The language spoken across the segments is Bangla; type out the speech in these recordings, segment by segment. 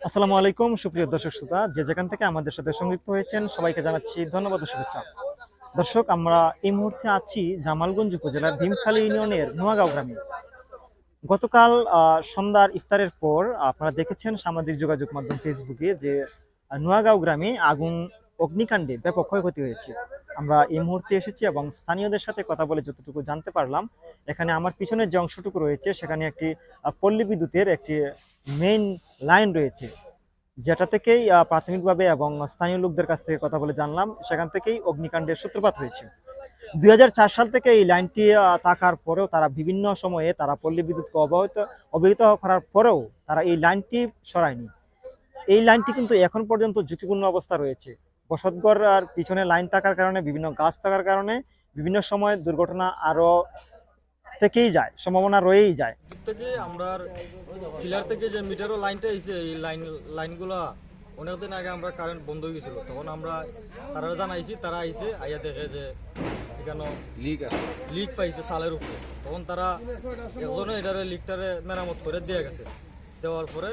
আসসালামু আলাইকুম সুপ্রিয় দর্শক শ্রোতা, যে যেখান থেকে আমাদের সাথে সংযুক্ত হয়েছেন সবাইকে জানাচ্ছি ধন্যবাদ ও শুভেচ্ছা। দর্শক, আমরা এই মুহূর্তে আছি জামালগঞ্জ উপজেলার ভীমখালী ইউনিয়নের নোয়াগাঁও গ্রামে। গতকাল সন্ধ্যার ইফতারের পর আপনারা দেখেছেন সামাজিক যোগাযোগ মাধ্যম ফেসবুকে যে নোয়াগাঁও গ্রামে অগ্নিকাণ্ডে ব্যাপক ক্ষয়ক্ষতি হয়েছে। আমরা এই মুহূর্তে এসেছি এবং স্থানীয়দের সাথে কথা বলে যতটুকু জানতে পারলাম, এখানে আমার পিছনের যে অংশটুকু রয়েছে সেখানে একটি পল্লী বিদ্যুতের একটি মেইন লাইন রয়েছে, যেটা থেকেই প্রাথমিকভাবে এবং স্থানীয় লোকদের কাছ থেকে কথা বলে জানলাম সেখান থেকেই অগ্নিকাণ্ডের সূত্রপাত হয়েছে। 2004 সাল থেকে এই লাইনটি থাকার পরেও তারা বিভিন্ন সময়ে তারা পল্লী বিদ্যুৎকে অবহিত করার পরেও তারা এই লাইনটি সরায়নি। এই লাইনটি কিন্তু এখন পর্যন্ত ঝুঁকিপূর্ণ অবস্থা রয়েছে। বসতঘর আর পিছনে লাইন থাকার কারণে, বিভিন্ন গাছ থাকার কারণে বিভিন্ন সময় দুর্ঘটনা আরো থেকেই যায়, সম্ভাবনা রয়েই যায়। থেকে আমরা পিলার থেকে যে মিটারও লাইনটা আইছে, এই লাইনগুলা অনেকদিন আগে আমরা কারেন্ট বন্ধ হয়ে গেছিল, তখন আমরা তারা জানাইছি, তারা আইছে আইয়া দেখে যে এখানে লিক পাইছে সালের উপরে। তখন তারা একজনে এটারে লিকটারে মেরামত করে দিয়ে গেছে। দেওয়ার পরে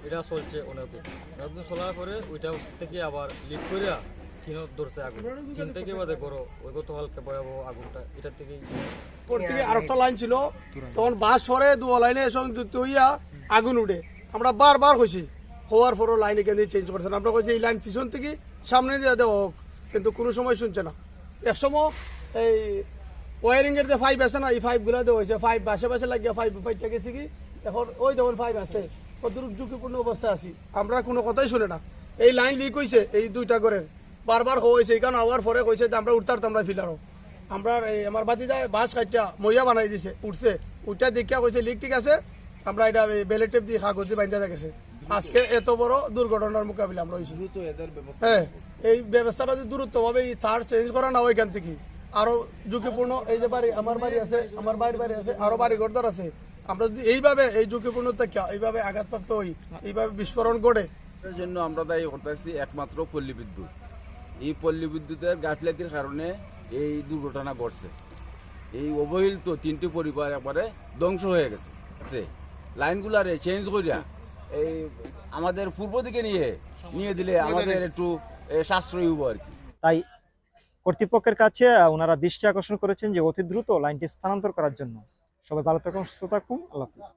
এটা চলছে অনেকদিন চলার পরে ওইটা থেকে আবার লিক করিয়া টিনত ধরছে আগুন। টিন থেকে বাদে করো ওই গতকালকে ভয়াবহ আগুনটা এটা থেকেই। আরেকটা লাইন ছিল, তখন বাস পরে দু লাইনে সংযুক্ত হইয়া আগুন উঠে। আমরা বারবার কইছি, হওয়ার পরও লাইন এখান থেকে চেঞ্জ করছেন। আমরা কইছি এই লাইন পিছন থেকে সামনে দিয়ে দেওয়া হোক, কিন্তু কোনো সময় শুনছে না। একসময় এই ওয়ারিং এর যে পাইপ আছে না, এই পাইপ গুলা দেওয়া হয়েছে, পাইপ বাসে বাসে লাগিয়া পাইপটা গেছে কি এখন ওই দেখুন পাইপ আছে, কত ঝুঁকিপূর্ণ অবস্থা আছি। আমরা কোনো কথাই শুনে না। এই লাইন লিক হয়েছে এই দুইটা ঘরের, বারবার হয়েছে। এই কারণ হওয়ার পরে কইছে যে আমরা উঠতারতাম না ফিলারও। আমরা আমার বাতি যায় বাস কাটটা মইয়া বানাই দিছে, উঠছে। উঠটা দেখিয়া কইছে লিক ঠিক আছে, আমরা এটা বেলেট টেপ দিয়ে কাগজ দিয়ে বান্ধা গেছে। আজকে এত বড় দুর্ঘটনার মোকাবিলা আমরা হয়েছি। হ্যাঁ, এই ব্যবস্থাটা যদি দ্রুত ভাবে তার চেঞ্জ করা না হয় এখান থেকে আরো ঝুঁকিপূর্ণ। এই যে বাড়ি, আমার বাড়ি আছে, আমার বাইরের বাড়ি আছে, আরো বাড়ি ঘরদার আছে। আমরা যদি এইভাবে এই ঝুঁকিপূর্ণ থেকে এইভাবে আঘাতপ্রাপ্ত হই, এইভাবে বিস্ফোরণ ঘটে, এর জন্য আমরা দায়ী করতেছি একমাত্র পল্লী বিদ্যুৎ। এই পল্লী বিদ্যুতের গাফিলতির কারণে এই দুর্ঘটনা ঘটছে। এই অবহেলিত তিনটি পরিবার একবারে ধ্বংস হয়ে গেছে। লাইনগুলারে চেঞ্জ করিয়া এই আমাদের পূর্ব দিকে নিয়ে দিলে আমাদের একটু সাশ্রয়ী হবো আর কি। তাই কর্তৃপক্ষের কাছে ওনারা দৃষ্টি আকর্ষণ করেছেন যে অতি দ্রুত লাইনটি স্থানান্তর করার জন্য। সবাই ভালো থাকুন, সুস্থ থাকুন, আল্লাহ হাফিজ।